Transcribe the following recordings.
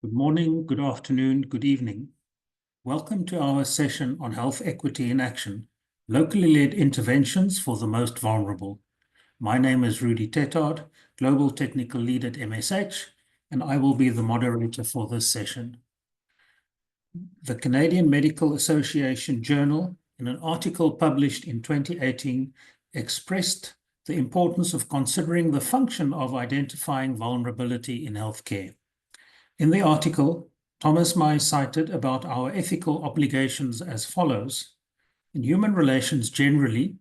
Good morning, good afternoon, good evening. Welcome to our session on Health Equity in Action, locally led interventions for the most vulnerable. My name is Rudy Tettard, Global Technical Lead at MNCH, and I will be the moderator for this session. The Canadian Medical Association Journal, in an article published in 2018, expressed the importance of considering the function of identifying vulnerability in healthcare. In the article, Thomas May cited about our ethical obligations as follows. In human relations generally,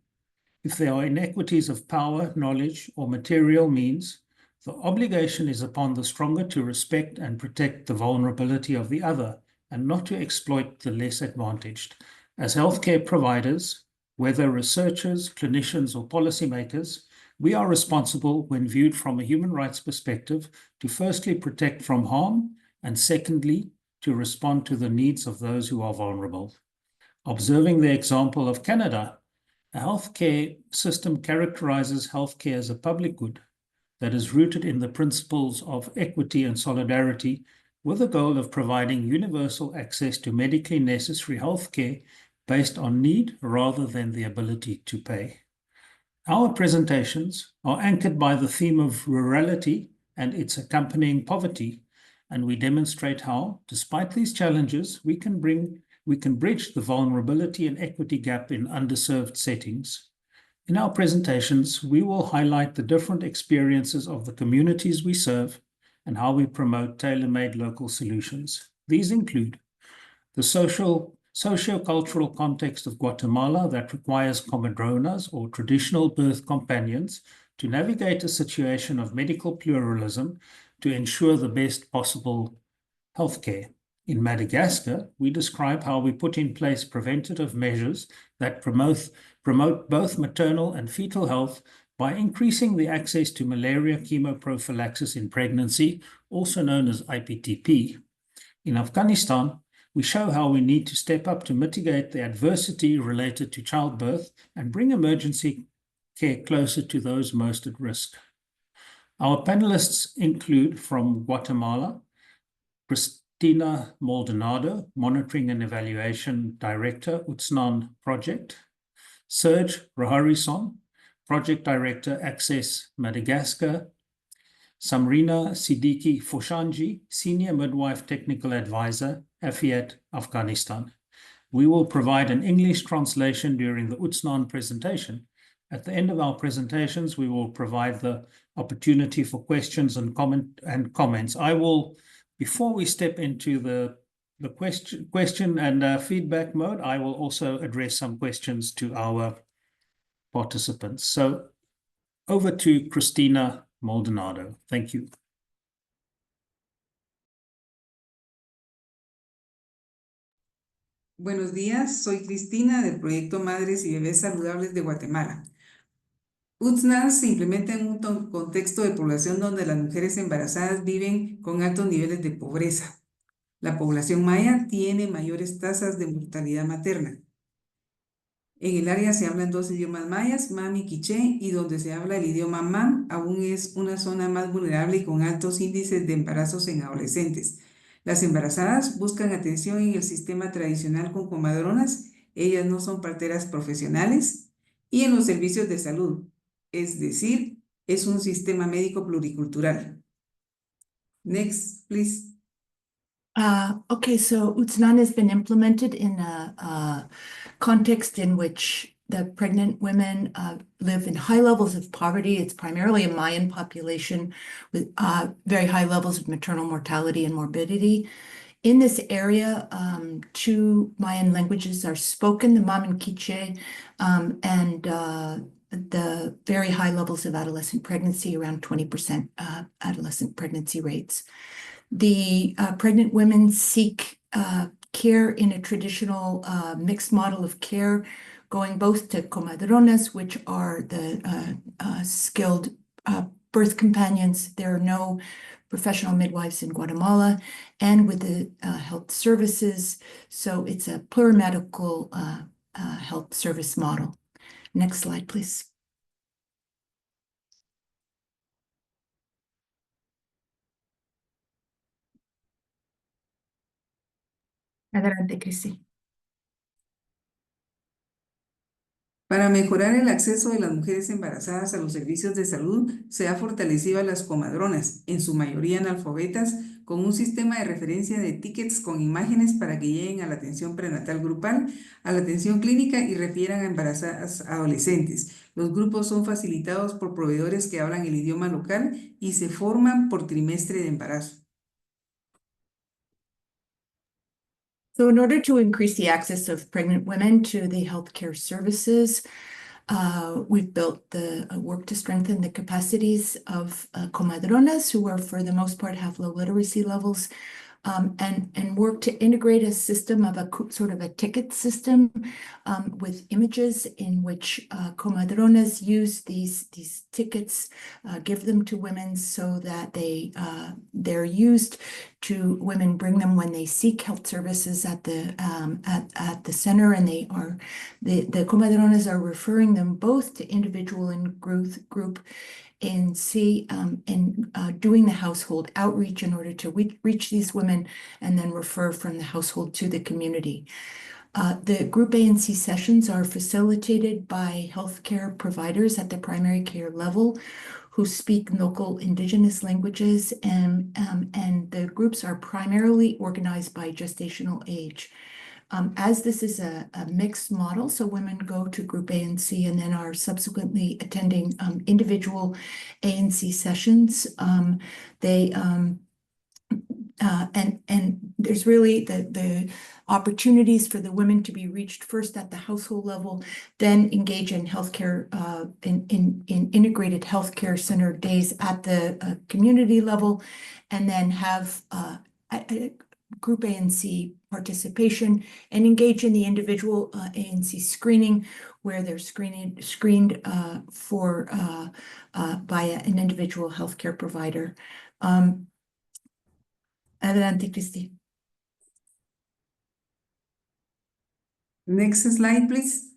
if there are inequities of power, knowledge, or material means, the obligation is upon the stronger to respect and protect the vulnerability of the other and not to exploit the less advantaged. As healthcare providers, whether researchers, clinicians, or policymakers, we are responsible, when viewed from a human rights perspective, to firstly protect from harm and secondly, to respond to the needs of those who are vulnerable. Observing the example of Canada, a healthcare system characterizes healthcare as a public good that is rooted in the principles of equity and solidarity with the goal of providing universal access to medically necessary healthcare based on need rather than the ability to pay. Our presentations are anchored by the theme of rurality and its accompanying poverty, and we demonstrate how, despite these challenges, we can bridge the vulnerability and equity gap in underserved settings. In our presentations, we will highlight the different experiences of the communities we serve and how we promote tailor-made local solutions. These include the socio-cultural context of Guatemala that requires comadronas or traditional birth companions to navigate a situation of medical pluralism to ensure the best possible healthcare. In Madagascar, we describe how we put in place preventative measures that promote both maternal and fetal health by increasing the access to malaria chemoprophylaxis in pregnancy, also known as IPTP. In Afghanistan, we show how we need to step up to mitigate the adversity related to childbirth and bring emergency care closer to those most at risk. Our panelists include from Guatemala, Cristina Maldonado, Monitoring and Evaluation Director, UTSNAN Project, Serge Raharison, Project Director, Access Madagascar, Samrina Siddiqui Foshanji, Senior Midwife Technical Advisor, AFIAT, Afghanistan. We will provide an English translation during the UTSNAN presentation. At the end of our presentations, we will provide the opportunity for questions and comments. I will, before we step into the question and feedback mode, I will also address some questions to our participants. So over to Cristina Maldonado. Thank you. Buenos días, soy Cristina del Proyecto Madres y Bebés Saludables de Guatemala. UTSNAN se implementa en un contexto de población donde las mujeres embarazadas viven con altos niveles de pobreza. La población maya tiene mayores tasas de mortalidad materna. En el área se hablan 2 idiomas mayas, mam y quiché, y donde se habla el idioma mam aún es una zona más vulnerable y con altos índices de embarazos en adolescentes. Las embarazadas buscan atención en el sistema tradicional con comadronas, ellas no son parteras profesionales, y en los servicios de salud, es decir, es un sistema médico pluricultural. Next, please. Okay, so UTSNAN has been implemented in a context in which the pregnant women live in high levels of poverty. It's primarily a Mayan population with very high levels of maternal mortality and morbidity. In this area, 2 Mayan languages are spoken, the Mam and Quiché, and the very high levels of adolescent pregnancy, around 20% adolescent pregnancy rates. The pregnant women seek care in a traditional mixed model of care, going both to comadronas, which are the skilled birth companions. There are no professional midwives in Guatemala, and with the health services. So it's a plurimedical health service model. Next slide, please. Adelante, Cristi. Para mejorar el acceso de las mujeres embarazadas a los servicios de salud, se ha fortalecido a las comadronas, en su mayoría analfabetas, con un sistema de referencia de tickets con imágenes para que lleguen a la atención prenatal grupal, a la atención clínica y refieran a embarazadas adolescentes. Los grupos son facilitados por proveedores que hablan el idioma local y se forman por trimestre de embarazo. So in order to increase the access of pregnant women to the healthcare services, we've built the work to strengthen the capacities of comadronas who are, for the most part, have low literacy levels, and work to integrate a system of a sort of a ticket system with images in which comadronas use these tickets, give them to women so that they're used to women, bring them when they seek health services at the center, and the comadronas are referring them both to individual and group MNCH and doing the household outreach in order to reach these women and then refer from the household to the community. The group MNCH sessions are facilitated by healthcare providers at the primary care level who speak local indigenous languages, and the groups are primarily organized by gestational age. As this is a mixed model, so women go to group MNCH and then are subsequently attending individual MNCH sessions. And there's really the opportunities for the women to be reached first at the household level, then engage in healthcare, in integrated healthcare center days at the community level, and then have group MNCH participation and engage in the individual MNCH screening, where they're screened for by an individual healthcare provider. Adelante, Cristi. Next slide, please.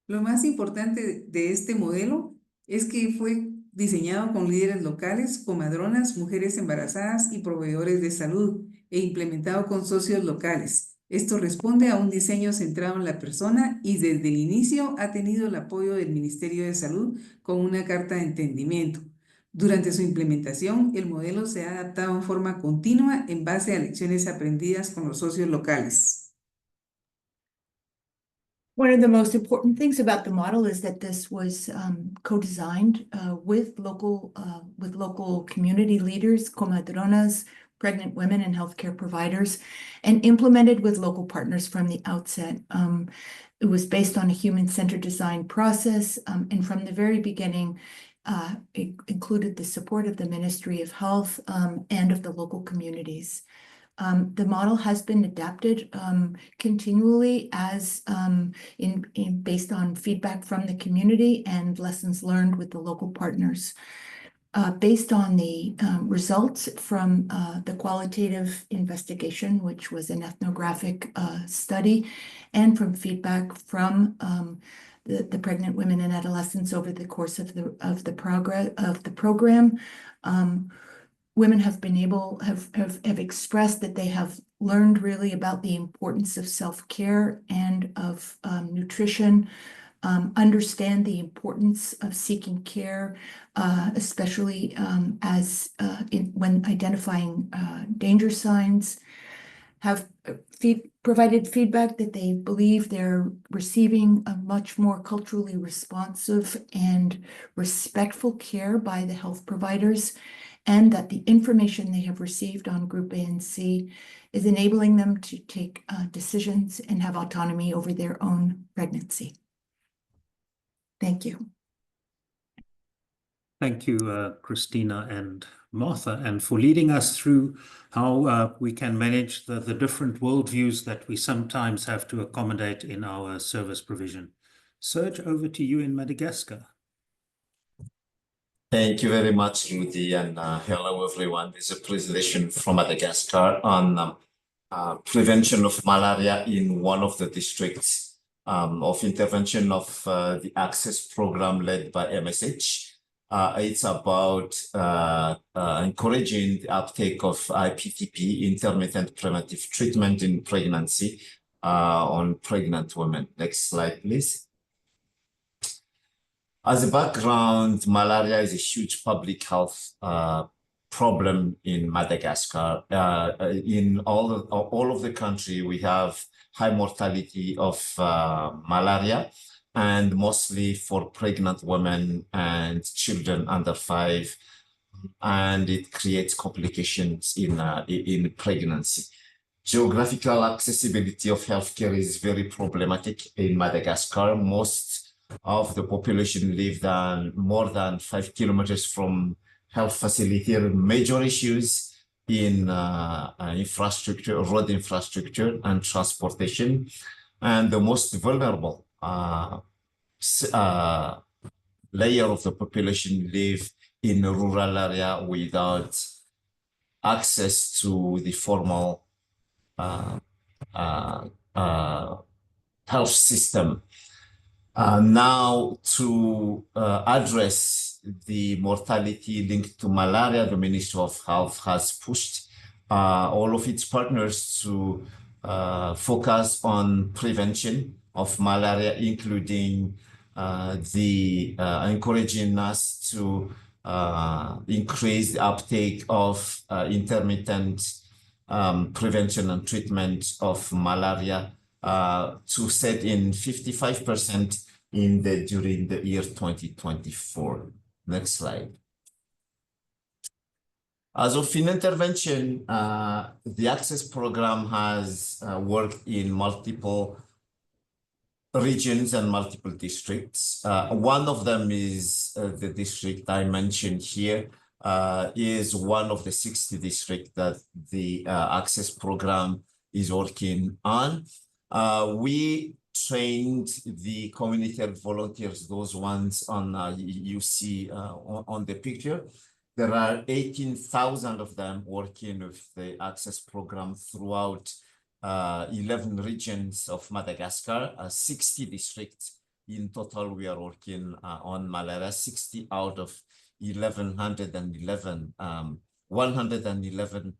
Lo más importante de este modelo es que fue diseñado con líderes locales, comadronas, mujeres embarazadas y proveedores de salud, e implementado con socios locales. Esto responde a un diseño centrado en la persona y desde el inicio ha tenido el apoyo del Ministerio de Salud con una carta de entendimiento. Durante su implementación, el modelo se ha adaptado en forma continua en base a lecciones aprendidas con los socios locales. One of the most important things about the model is that this was co-designed with local community leaders, comadronas, pregnant women, and healthcare providers, and implemented with local partners from the outset. It was based on a human-centered design process, and from the very beginning, it included the support of the Ministry of Health and of the local communities. The model has been adapted continually as based on feedback from the community and lessons learned with the local partners. Based on the results from the qualitative investigation, which was an ethnographic study, and from feedback from the pregnant women and adolescents over the course of the program, women have expressed that they have learned really about the importance of self-care and of nutrition, understand the importance of seeking care, especially when identifying danger signs, have provided feedback that they believe they're receiving a much more culturally responsive and respectful care by the health providers, and that the information they have received on group MNCH is enabling them to take decisions and have autonomy over their own pregnancy. Thank you. Thank you, Christina and Martha, and for leading us through how we can manage the different worldviews that we sometimes have to accommodate in our service provision. Serge, over to you in Madagascar. Thank you very much, Rudy, and hello, everyone. This is a presentation from Madagascar on prevention of malaria in one of the districts of intervention of the access program led by MNCH. It's about encouraging the uptake of IPTP, intermittent preventive treatment in pregnancy, on pregnant women. Next slide, please. As a background, malaria is a huge public health problem in Madagascar. In all of the country, we have high mortality of malaria, and mostly for pregnant women and children under 5, and it creates complications in pregnancy. Geographical accessibility of healthcare is very problematic in Madagascar. Most of the population live more than 5 kilometers from health facility. Major issues in infrastructure, road infrastructure and transportation, and the most vulnerable layer of the population live in a rural area without access to the formal health system. Now, to address the mortality linked to malaria, the Ministry of Health has pushed all of its partners to focus on prevention of malaria, including encouraging us to increase the uptake of intermittent prevention and treatment of malaria to set in 55% during the year 2024. Next slide. As of in intervention, the access program has worked in multiple regions and multiple districts. One of them is the district I mentioned here, is one of the 60 districts that the access program is working on. We trained the community health volunteers, those ones on you see on the picture. There are 18,000 of them working with the access program throughout 11 regions of Madagascar, 60 districts in total. We are working on malaria, 60 out of 111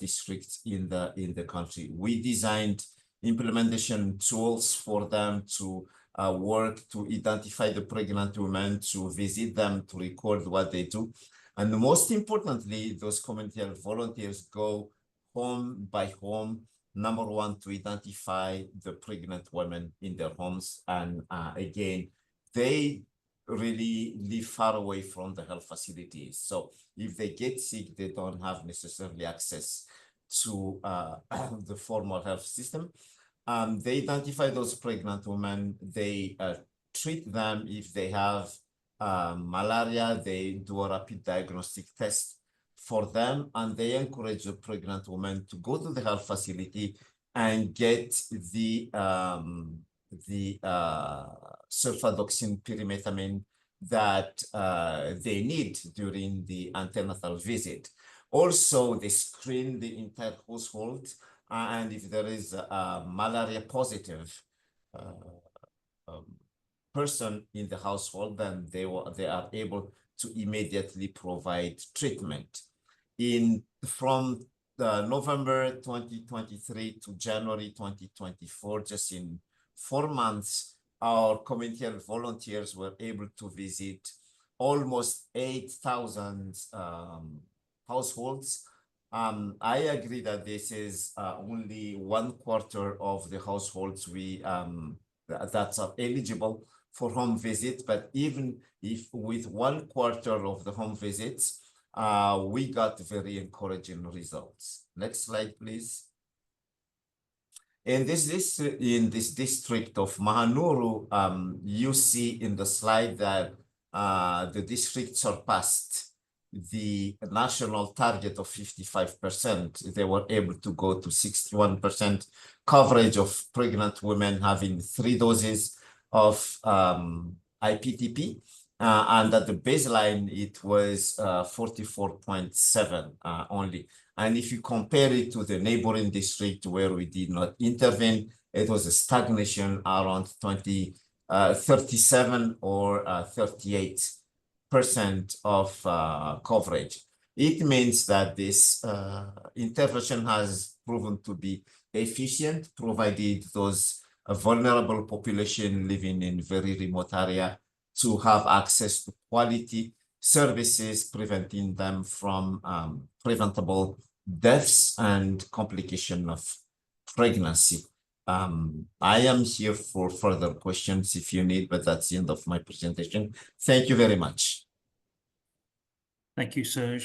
districts in the country. We designed implementation tools for them to work to identify the pregnant women, to visit them, to record what they do. And most importantly, those community health volunteers go home by home, number one, to identify the pregnant women in their homes. And again, they really live far away from the health facilities. So if they get sick, they don't have necessarily access to the formal health system. They identify those pregnant women, they treat them. If they have malaria, they do a rapid diagnostic test for them, and they encourage the pregnant women to go to the health facility and get the sulfadoxine pyrimethamine that they need during the antenatal visit. Also, they screen the entire household, and if there is a malaria positive person in the household, then they are able to immediately provide treatment. From November 2023 to January 2024, just in 4 months, our community health volunteers were able to visit almost 8,000 households. I agree that this is only 1/4 of the households that are eligible for home visit, but even if with 1/4 of the home visits, we got very encouraging results. Next slide, please. In this district of Mahanuru, you see in the slide that the district surpassed the national target of 55%. They were able to go to 61% coverage of pregnant women having 3 doses of IPTP. And at the baseline, it was 44.7 only. And if you compare it to the neighboring district where we did not intervene, it was a stagnation around 37 or 38 of coverage. It means that this intervention has proven to be efficient, provided those vulnerable population living in very remote area to have access to quality services, preventing them from preventable deaths and complication of pregnancy. I am here for further questions if you need, but that's the end of my presentation. Thank you very much. Thank you, Serge.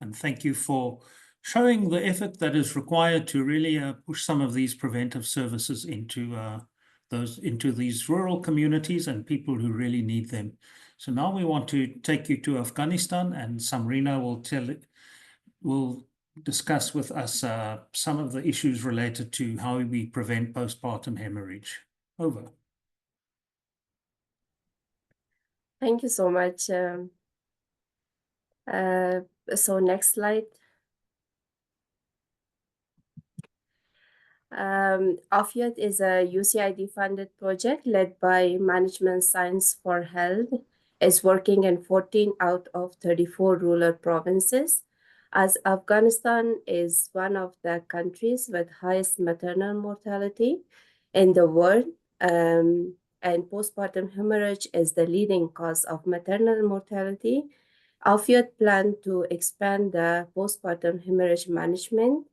And thank you for showing the effort that is required to really push some of these preventive services into these rural communities and people who really need them. So now we want to take you to Afghanistan, and Samrina will discuss with us some of the issues related to how we prevent postpartum hemorrhage. Over. Thank you so much. So next slide. AFIAT is a UCID-funded project led by Management Science for Health. It's working in 14 out of 34 rural provinces, as Afghanistan is one of the countries with highest maternal mortality in the world, and postpartum hemorrhage is the leading cause of maternal mortality. AFIAT plan to expand the postpartum hemorrhage management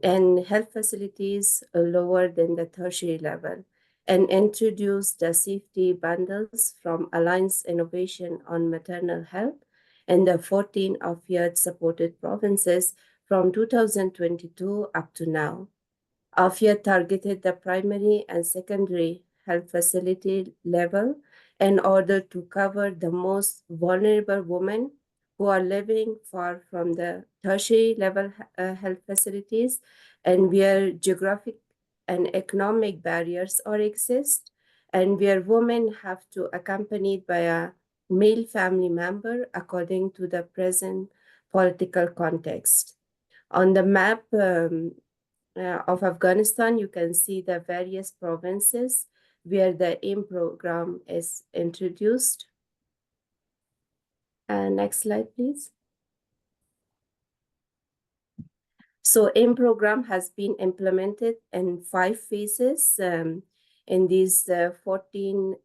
and health facilities lower than the tertiary level, and introduce the safety bundles from Alliance Innovation on Maternal Health in the 14 AFIAT-supported provinces from 2022 up to now. AFIAT targeted the primary and secondary health facility level in order to cover the most vulnerable women who are living far from the tertiary level health facilities and where geographic and economic barriers exist, and where women have to accompanied by a male family member according to the present political context. On the map of Afghanistan, you can see the various provinces where the AIM program is introduced. Next slide, please. So AIM program has been implemented in 5 phases in these 14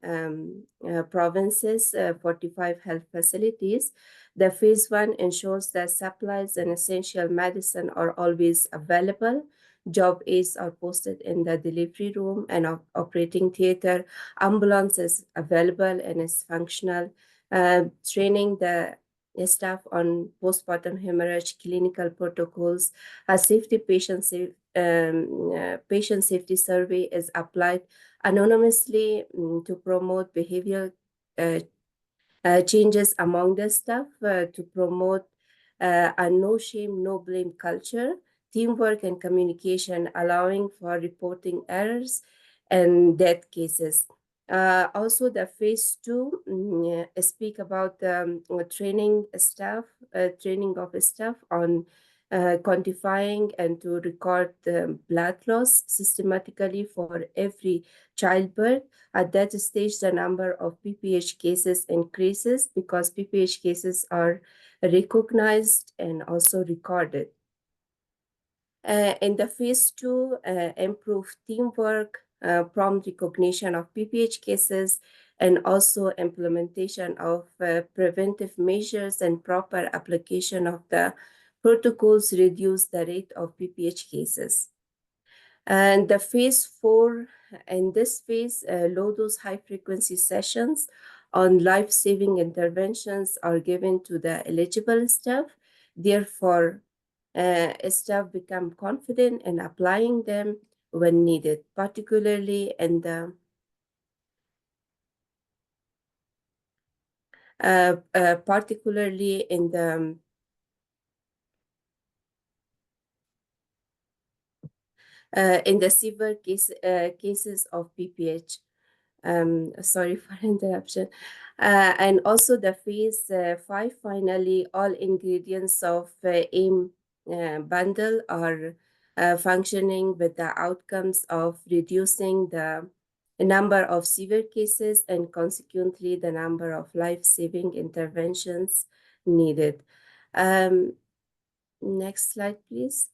provinces, 45 health facilities. The phase 1 ensures that supplies and essential medicine are always available. Job aids are posted in the delivery room and operating theater. Ambulance is available and is functional. Training the staff on postpartum hemorrhage clinical protocols. A patient safety survey is applied anonymously to promote behavioral changes among the staff, to promote a no shame, no blame culture, teamwork and communication, allowing for reporting errors and death cases. Also, the phase 2 speak about training of staff on quantifying and to record blood loss systematically for every childbirth. At that stage, the number of PPH cases increases because PPH cases are recognized and also recorded. In the phase 2, improve teamwork, prompt recognition of PPH cases, and also implementation of preventive measures and proper application of the protocols reduce the rate of PPH cases. And the phase 4, in this phase, low-dose high-frequency sessions on life-saving interventions are given to the eligible staff. Therefore, staff become confident in applying them when needed, particularly in the severe cases of PPH. Sorry for interruption. And also the phase 5, finally, all ingredients of AIM bundle are functioning with the outcomes of reducing the a number of severe cases, and consequently the number of life-saving interventions needed. Next slide, please.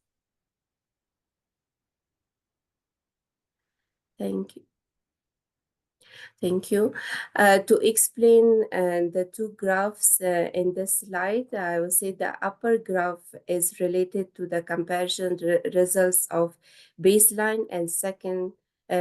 Thank you. Thank you. To explain the two graphs in this slide, I will say the upper graph is related to the comparison results of baseline and second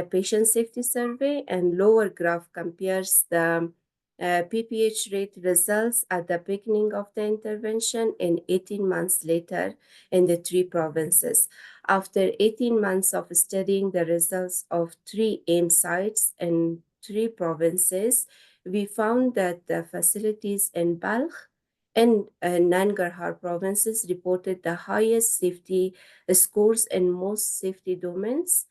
patient safety survey, and lower graph compares the PPH rate results at the beginning of the intervention and 18 months later in the 3 provinces. After 18 months of studying the results of 3 aim sites and 3 provinces, we found that the facilities in Balkh and Nangarhar provinces reported the highest safety scores in most safety domains,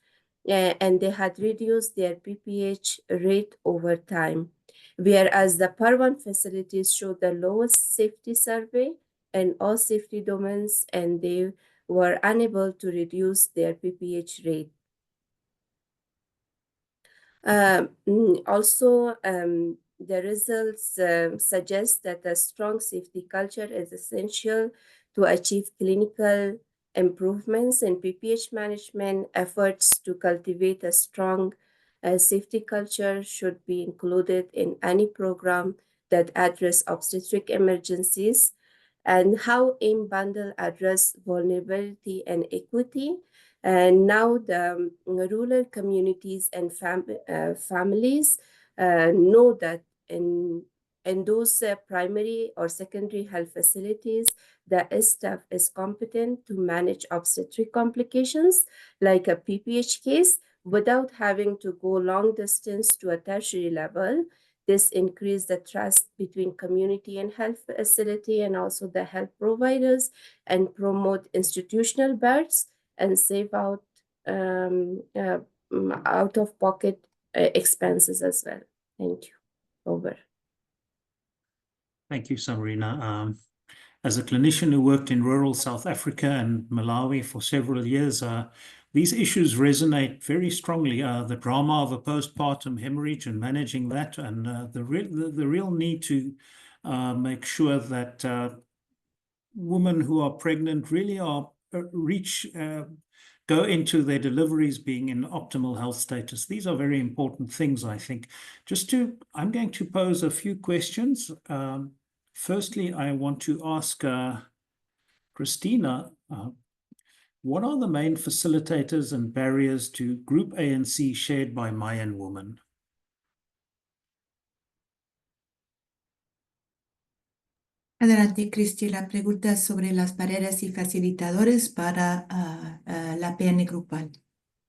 and they had reduced their PPH rate over time. Whereas the Parwan facilities showed the lowest safety survey in all safety domains, and they were unable to reduce their PPH rate. Also, the results suggest that a strong safety culture is essential to achieve clinical improvements in PPH management. Efforts to cultivate a strong safety culture should be included in any program that address obstetric emergencies. And how AIM bundle address vulnerability and equity. And now the rural communities and families know that in those primary or secondary health facilities, the staff is competent to manage obstetric complications like a PPH case without having to go long distance to a tertiary level. This increased the trust between community and health facility and also the health providers, and promote institutional births and save out out-of-pocket expenses as well. Thank you. Over. Thank you, Samarina. As a clinician who worked in rural South Africa and Malawi for several years, these issues resonate very strongly. The drama of a postpartum hemorrhage and managing that, and the real need to make sure that women who are pregnant really are go into their deliveries being in optimal health status. These are very important things, I think. I'm going to pose a few questions. Firstly, I want to ask Christina, what are the main facilitators and barriers to group ANC shared by Mayan women? Adelante, Cristi, la pregunta sobre las barreras y facilitadores para la PN grupal.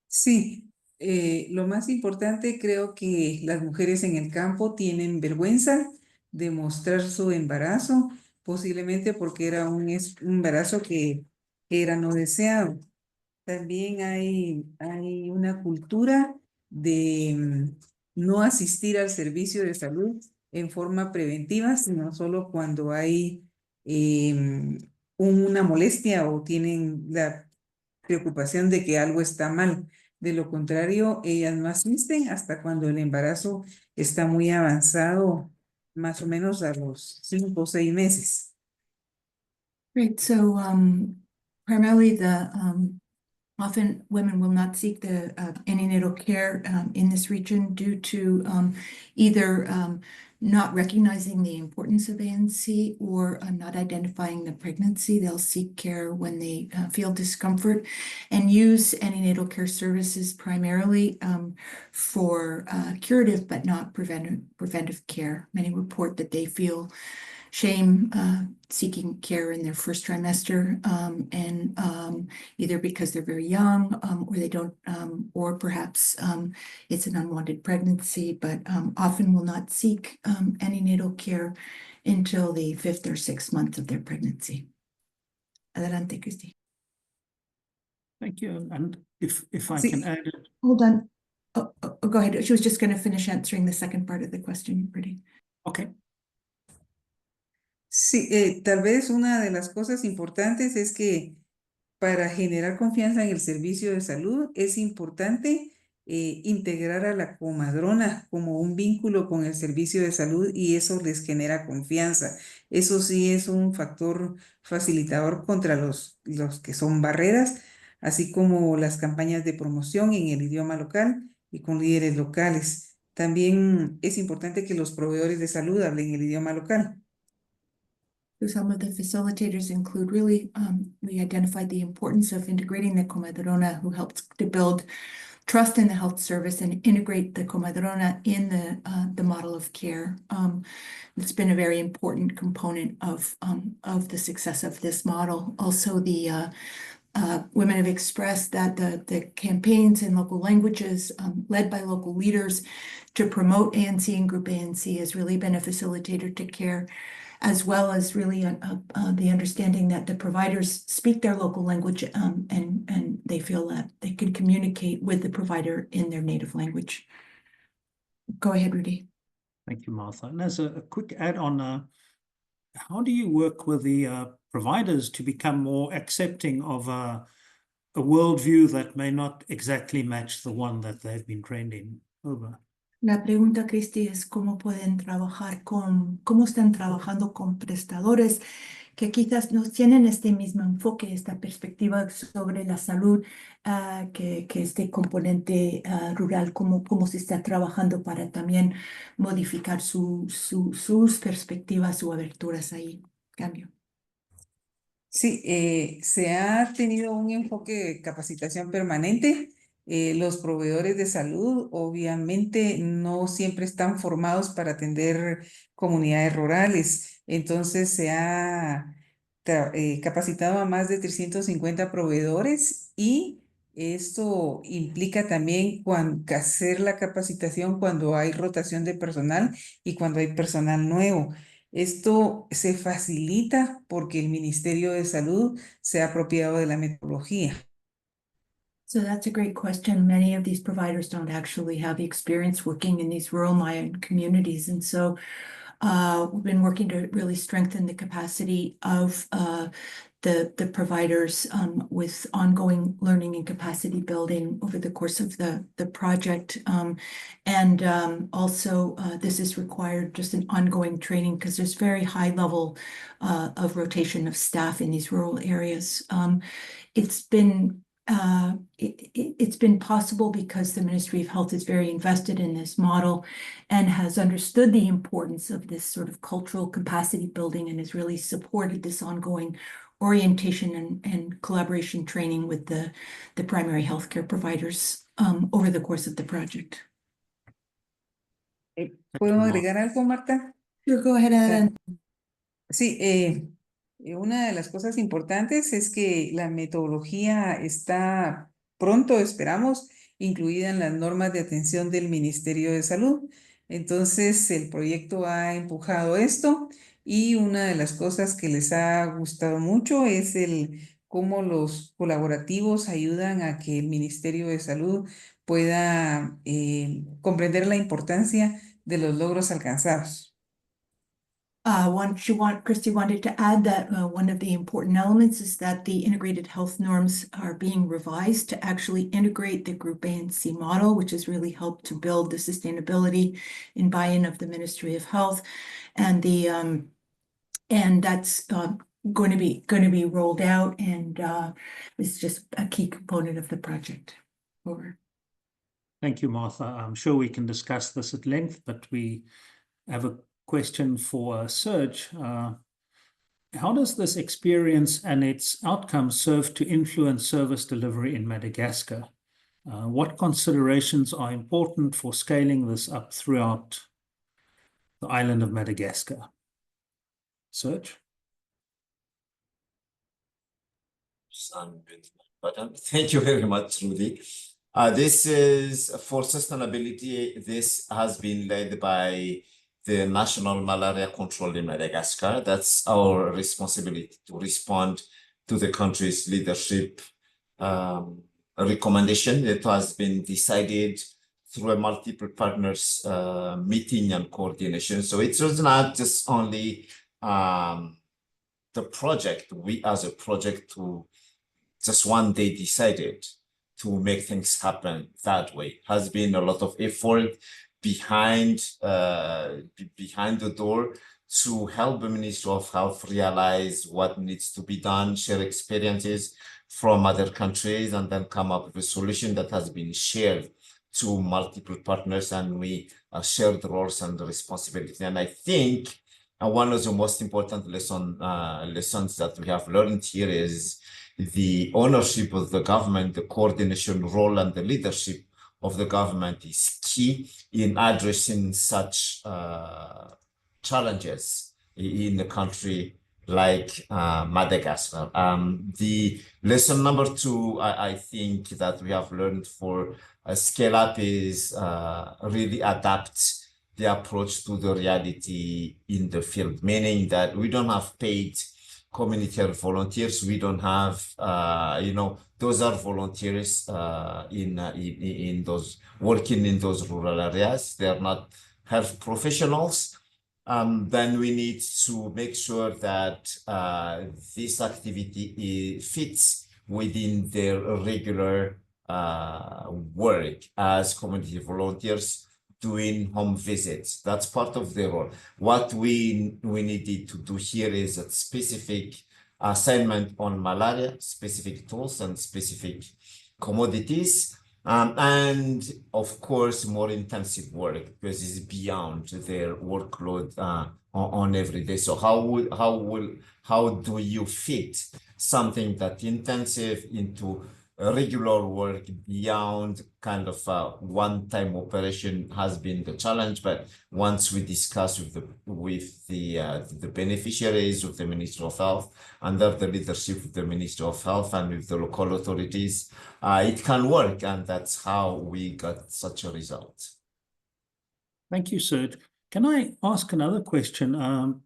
Sí, lo más importante, creo que las mujeres en el campo tienen vergüenza de mostrar su embarazo, posiblemente porque era un embarazo que era no deseado. También hay una cultura de no asistir al servicio de salud en forma preventiva, sino solo cuando hay una molestia o tienen la preocupación de que algo está mal. De lo contrario, ellas no asisten hasta cuando el embarazo está muy avanzado, más o menos a los 5 o 6 meses. Great. So primarily often women will not seek the antenatal care in this region due to either not recognizing the importance of ANC or not identifying the pregnancy. They'll seek care when they feel discomfort and use antenatal care services primarily for curative but not preventive care. Many report that they feel shame seeking care in their first trimester, and either because they're very young or they don't, or perhaps it's an unwanted pregnancy, but often will not seek antenatal care until the 5th or 6th month of their pregnancy. Adelante, Cristi. Thank you. And if I Sí. can add it. Hold on. Oh, go ahead. She was just going to finish answering the second part of the question, Rudy. Okay. Sí, tal vez una de las cosas importantes es que para generar confianza en el servicio de salud es importante integrar a la comadrona como un vínculo con el servicio de salud y eso les genera confianza. Eso sí es un factor facilitador contra los que son barreras, así como las campañas de promoción en el idioma local y con líderes locales. También es importante que los proveedores de salud hablen el idioma local. So some of the facilitators include really, we identified the importance of integrating the comadrona, who helps to build trust in the health service and integrate the comadrona in the model of care. It's been a very important component of the success of this model. Also, the women have expressed that the campaigns in local languages led by local leaders to promote ANC and Group ANC has really been a facilitator to care, as well as really the understanding that the providers speak their local language and they feel that they can communicate with the provider in their native language. Go ahead, Rudy. Thank you, Martha. And as a quick add-on, how do you work with the providers to become more accepting of a worldview that may not exactly match the one that they've been trained in? Over. La pregunta, Cristi, es cómo pueden trabajar cómo están trabajando con prestadores que quizás no tienen este mismo enfoque, esta perspectiva sobre la salud, que este componente rural, cómo se está trabajando para también modificar sus perspectivas o aberturas ahí. Cambio. Sí, se ha tenido un enfoque de capacitación permanente. Los proveedores de salud obviamente no siempre están formados para atender comunidades rurales. Entonces se ha capacitado a más de 350 proveedores y esto implica también hacer la capacitación cuando hay rotación de personal y cuando hay personal nuevo. Esto se facilita porque el Ministerio de Salud se ha apropiado de la metodología. So that's a great question. Many of these providers don't actually have the experience working in these rural Mayan communities. And so we've been working to really strengthen the capacity of the providers with ongoing learning and capacity building over the course of the project. Also, this is required just an ongoing training because there's very high level of rotation of staff in these rural areas. It's been possible because the Ministry of Health is very invested in this model and has understood the importance of this sort of cultural capacity building and has really supported this ongoing orientation and collaboration training with the primary healthcare providers over the course of the project. ¿Puedo agregar algo, Marta? Sure, go ahead, Adam. Sí, una de las cosas importantes es que la metodología está pronto, esperamos, incluida en las normas de atención del Ministerio de Salud. Entonces, el proyecto ha empujado esto y una de las cosas que les ha gustado mucho es cómo los colaborativos ayudan a que el Ministerio de Salud pueda comprender la importancia de los logros alcanzados. Christy wanted to add that one of the important elements is that the integrated health norms are being revised to actually integrate the Group ANC model, which has really helped to build the sustainability and buy-in of the Ministry of Health, and that's going to be rolled out, and it's just a key component of the project. Over. Thank you, Martha. I'm sure we can discuss this at length, but we have a question for Serge. How does this experience and its outcomes serve to influence service delivery in Madagascar? What considerations are important for scaling this up throughout the island of Madagascar? Serge? Thank you very much, Rudy. This is for sustainability. This has been led by the National Malaria Control in Madagascar. That's our responsibility to respond to the country's leadership recommendation. It has been decided through a multiple partners meeting and coordination. So it was not just only the project. We as a project to just one day decided to make things happen that way. Has been a lot of effort behind the door to help the Ministry of Health realize what needs to be done, share experiences from other countries, and then come up with a solution that has been shared to multiple partners, and we share the roles and the responsibility. And I think one of the most important lessons that we have learned here is the ownership of the government, the coordination role, and the leadership of the government is key in addressing such challenges in a country like Madagascar. The lesson number two, I think that we have learned for scale up is really adapt the approach to the reality in the field, meaning that we don't have paid community health volunteers. We don't have, those are volunteers in those working in those rural areas. They're not health professionals. Then we need to make sure that this activity fits within their regular work as community volunteers doing home visits. That's part of their role. What we needed to do here is a specific assignment on malaria, specific tools and specific commodities, and of course more intensive work because it's beyond their workload on every day. So how do you fit something that intensive into regular work beyond kind of a one-time operation has been the challenge. But once we discuss with the beneficiaries of the Ministry of Health, under the leadership of the Ministry of Health and with the local authorities, it can work, and that's how we got such a result. Thank you, Serge. Can I ask another question?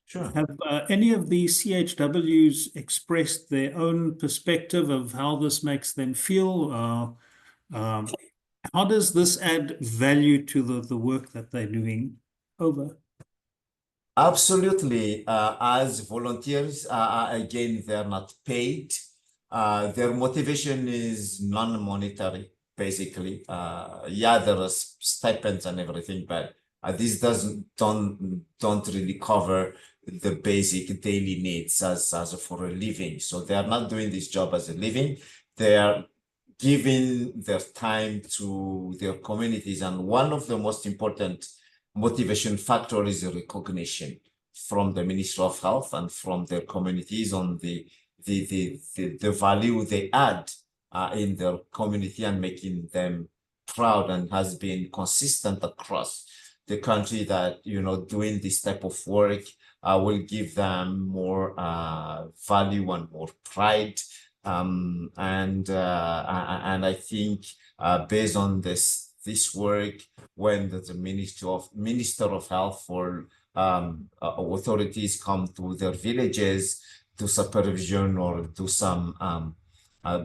Sure. Have any of the CHWs expressed their own perspective of how this makes them feel? How does this add value to the work that they're doing? Over. Absolutely. As volunteers, again, they're not paid. Their motivation is non-monetary, basically. Yeah, there are stipends and everything, but this don't really cover the basic daily needs as for a living. So they are not doing this job as a living. They are giving their time to their communities. And one of the most important motivation factor is the recognition from the Ministry of Health and from their communities on the value they add in their community and making them proud, and has been consistent across the country that, doing this type of work will give them more value and more pride. And I think based on this work, when the Minister of Health for authorities come to their villages to supervision or do some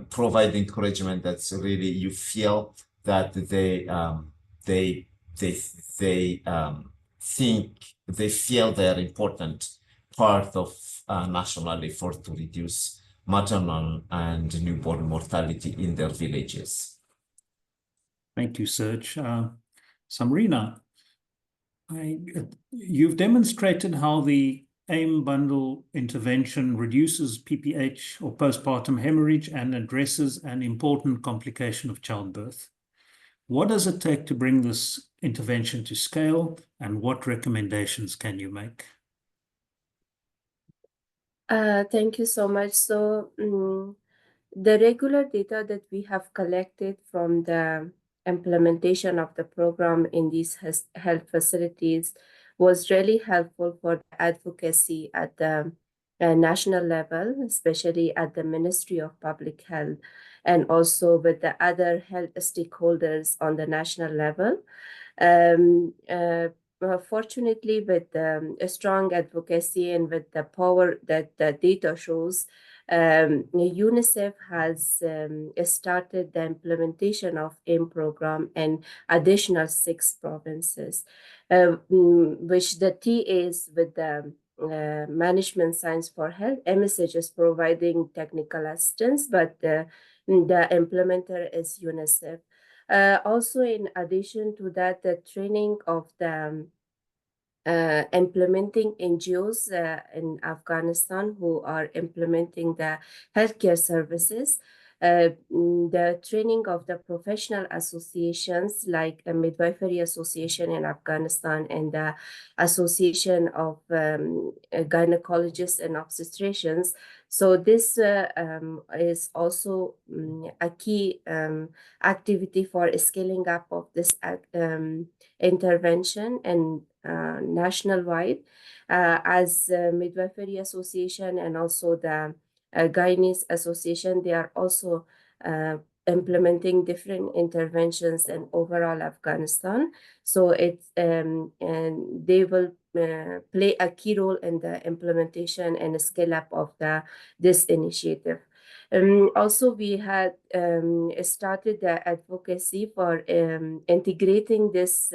provide encouragement, that's really, you feel that they feel they are important part of national effort to reduce maternal and newborn mortality in their villages. Thank you, Serge. Samrina, you've demonstrated how the AIM bundle intervention reduces PPH or postpartum hemorrhage and addresses an important complication of childbirth. What does it take to bring this intervention to scale, and what recommendations can you make? Thank you so much. So the regular data that we have collected from the implementation of the program in these health facilities was really helpful for the advocacy at the national level, especially at the Ministry of Public Health, and also with the other health stakeholders on the national level. Fortunately, with a strong advocacy and with the power that the data shows, UNICEF has started the implementation of AIM program in additional 6 provinces, which the TAs with the Management Science for Health, MNCH is providing technical assistance, but the implementer is UNICEF. Also, in addition to that, the training of the implementing NGOs in Afghanistan who are implementing the healthcare services, the training of the professional associations like a midwifery association in Afghanistan and the association of gynecologists and obstetricians. So this is also a key activity for scaling up of this intervention and national-wide, as Midwifery Association and also the Gynaes Association. They are also implementing different interventions in overall Afghanistan. So it's and they will play a key role in the implementation and scale up of this initiative. Also, we had started the advocacy for integrating this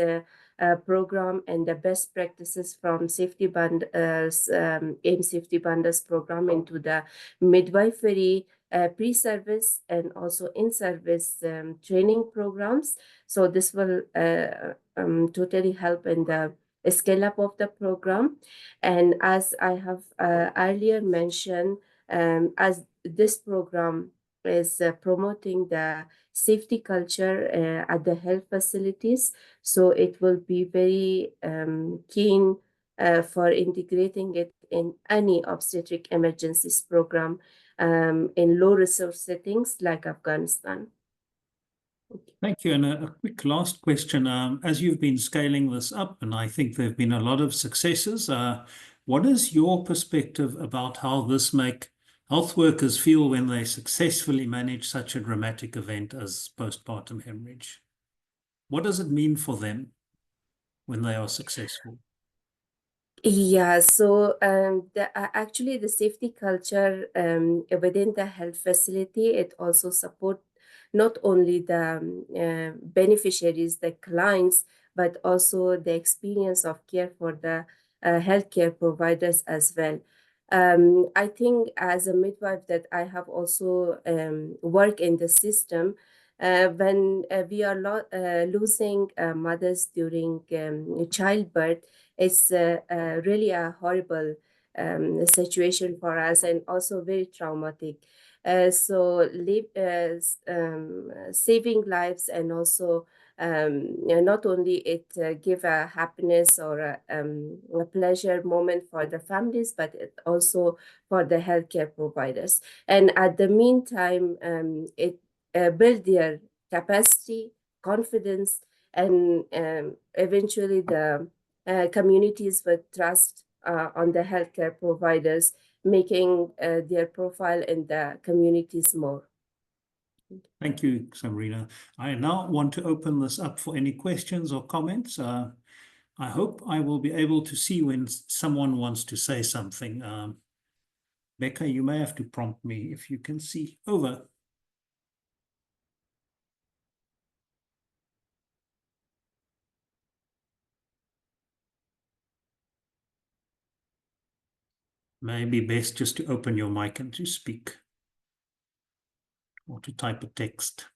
program and the best practices from safety bundles, AIM safety bundles program into the midwifery pre-service and also in-service training programs. So this will totally help in the scale up of the program. And as I have earlier mentioned, as this program is promoting the safety culture at the health facilities, so it will be very keen for integrating it in any obstetric emergencies program in low resource settings like Afghanistan. Thank you. And a quick last question. As you've been scaling this up, and I think there have been a lot of successes, what is your perspective about how this make health workers feel when they successfully manage such a dramatic event as postpartum hemorrhage? What does it mean for them when they are successful? Yeah, so actually the safety culture within the health facility, it also support not only the beneficiaries, the clients, but also the experience of care for the healthcare providers as well. I think as a midwife that I have also worked in the system, when we are losing mothers during childbirth, it's really a horrible situation for us and also very traumatic. So saving lives and also not only it give a happiness or a pleasure moment for the families, but it also for the healthcare providers. And at the meantime, it build their capacity, confidence, and eventually the communities with trust on the healthcare providers, making their profile in the communities more. Thank you, Samrina. I now want to open this up for any questions or comments. I hope I will be able to see when someone wants to say something. Becca, you may have to prompt me if you can see. Over. Maybe best just to open your mic and to speak or to type a text.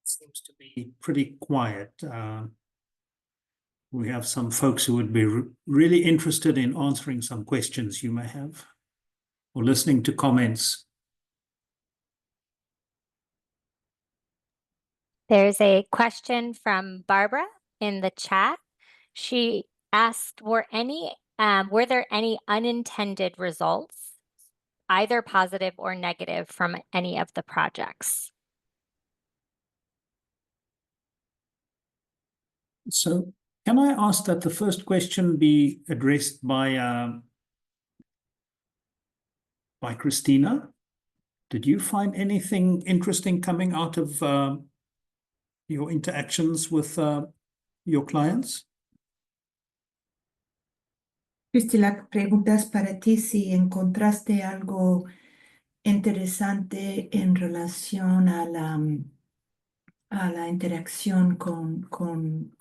Seems to be pretty quiet. We have some folks who would be really interested in answering some questions you may have or listening to comments. There's a question from Barbara in the chat. She asked, were there any unintended results, either positive or negative, from any of the projects? So Can I ask that the first question be addressed by Christina? Did you find anything interesting coming out of your interactions with your clients? Cristi, la pregunta es para ti si encontraste algo interesante en relación a la interacción con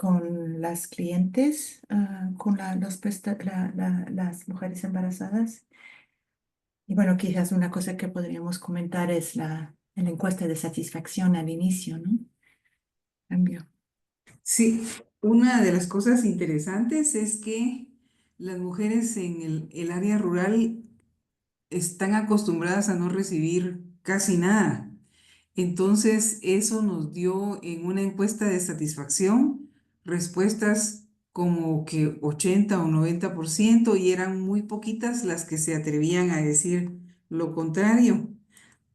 las clientes, con las mujeres embarazadas. Y bueno, quizás una cosa que podríamos comentar es la encuesta de satisfacción al inicio, ¿no? Cambio. Sí, una de las cosas interesantes es que las mujeres en el área rural están acostumbradas a no recibir casi nada. Entonces, eso nos dio en una encuesta de satisfacción respuestas como que 80 o 90% y eran muy poquitas las que se atrevían a decir lo contrario.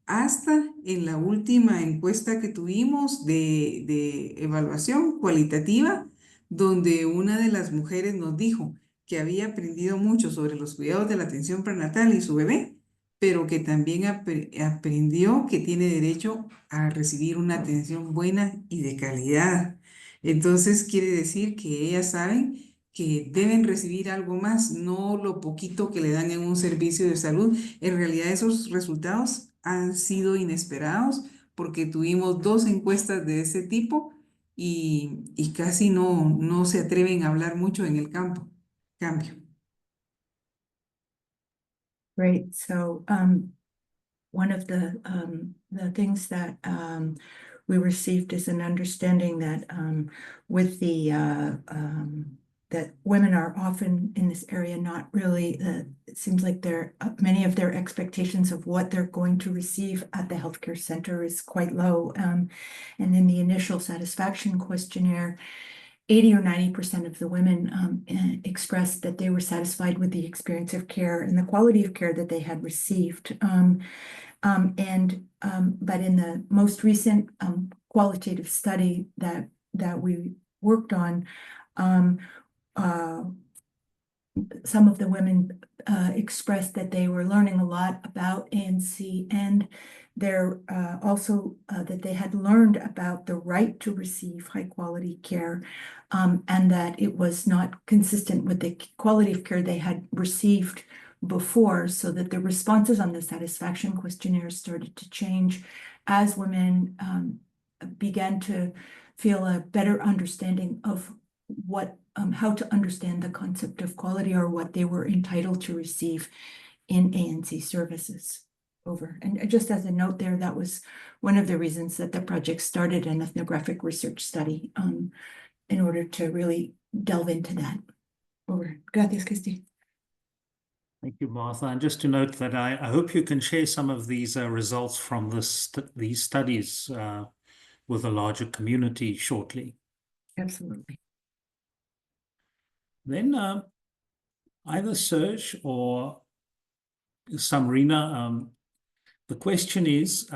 Hasta en la última encuesta que tuvimos de evaluación cualitativa, donde una de las mujeres nos dijo que había aprendido mucho sobre los cuidados de la atención prenatal y su bebé, pero que también aprendió que tiene derecho a recibir una atención buena y de calidad. Entonces quiere decir que ellas saben que deben recibir algo más, no lo poquito que le dan en un servicio de salud. En realidad esos resultados han sido inesperados porque tuvimos 2 encuestas de ese tipo y casi no se atreven a hablar mucho en el cambio. Great. So one of the things that we received is an understanding that with the that women are often in this area not really, it seems like many of their expectations of what they're going to receive at the healthcare center is quite low. And in the initial satisfaction questionnaire, 80 or 90% of the women expressed that they were satisfied with the experience of care and the quality of care that they had received. But in the most recent qualitative study that we worked on, some of the women expressed that they were learning a lot about ANC and they're also that they had learned about the right to receive high quality care and that it was not consistent with the quality of care they had received before, so that the responses on the satisfaction questionnaire started to change as women began to feel a better understanding of what how to understand the concept of quality or what they were entitled to receive in ANC services. Over. And just as a note there, that was one of the reasons that the project started an ethnographic research study in order to really delve into that. Over. Gracias, Cristi. Thank you, Martha. And just to note that I hope you can share some of these results from these studies with a larger community shortly. Absolutely. Then either Serge or Samrina, the question is,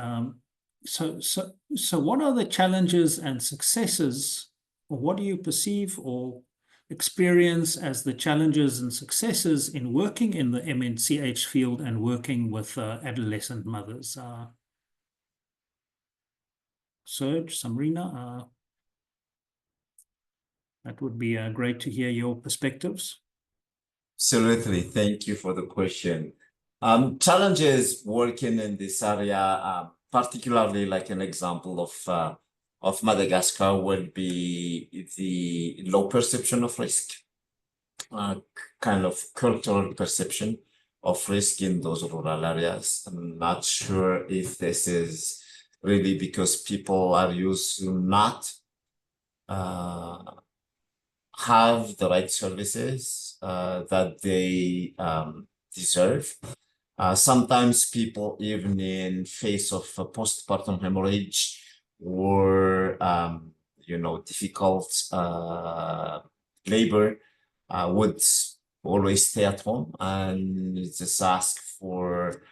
so what are the challenges and successes, or what do you perceive or experience as the challenges and successes in working in the MNCH field and working with adolescent mothers? Serge, Samrina, that would be great to hear your perspectives. Absolutely. Thank you for the question. Challenges working in this area, particularly like an example of Madagascar would be the low perception of risk, kind of cultural perception of risk in those rural areas. I'm not sure if this is really because people are used to not have the right services that they deserve. Sometimes people, even in face of postpartum hemorrhage or difficult labor, would always stay at home and just ask for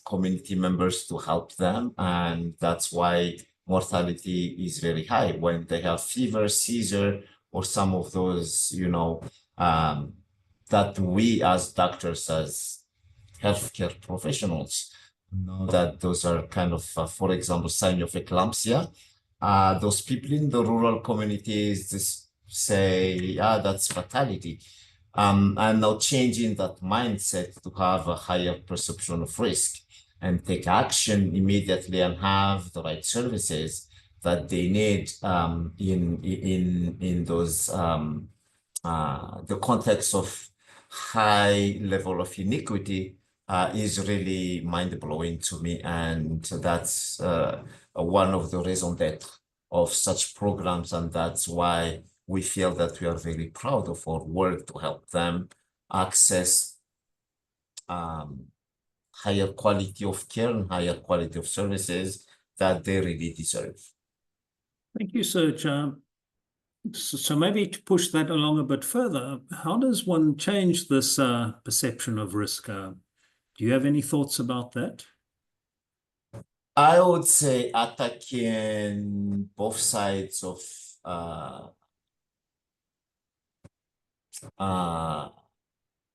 community members to help them, and that's why mortality is very high when they have fever, seizure, or some of those, that we as doctors, as healthcare professionals, know that those are kind of, for example, sign of eclampsia. Those people in the rural communities just say, yeah, that's fatality. And now changing that mindset to have a higher perception of risk and take action immediately and have the right services that they need in those the context of high level of inequity is really mind-blowing to me, and that's one of the raison d'etre of such programs, and that's why we feel that we are very proud of our work to help them access higher quality of care and higher quality of services that they really deserve. Thank you, Serge. So maybe to push that along a bit further, how does one change this perception of risk? Do you have any thoughts about that? I would say attacking both sides of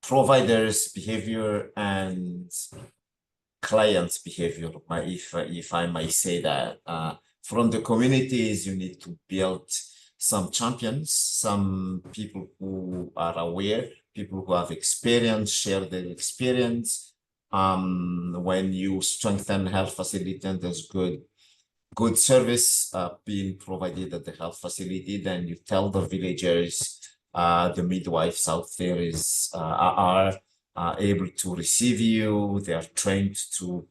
providers' behavior and clients' behavior, if I might say that. From the communities, you need to build some champions, some people who are aware, people who have experience, share their experience. When you strengthen health facility and there's good service being provided at the health facility, then you tell the villagers, the midwives out there are able to receive you. They are trained to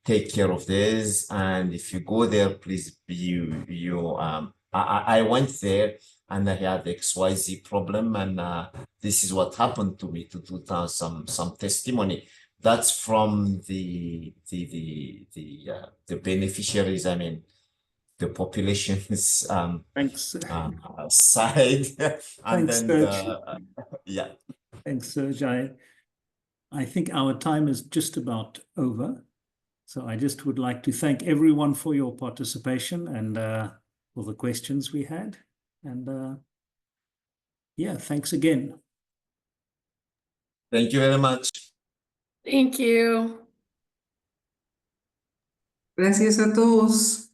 take care of this, and if you go there, please I went there and I had the XYZ problem, and this is what happened to me, to do some testimony. That's from the beneficiaries, I mean, the population's Thanks. side. And Thanks, then Serge. yeah. Thanks, Serge. I think our time is just about over. So I just would like to thank everyone for your participation and for the questions we had. And yeah, thanks again. Thank you very much. Thank you. Gracias a todos.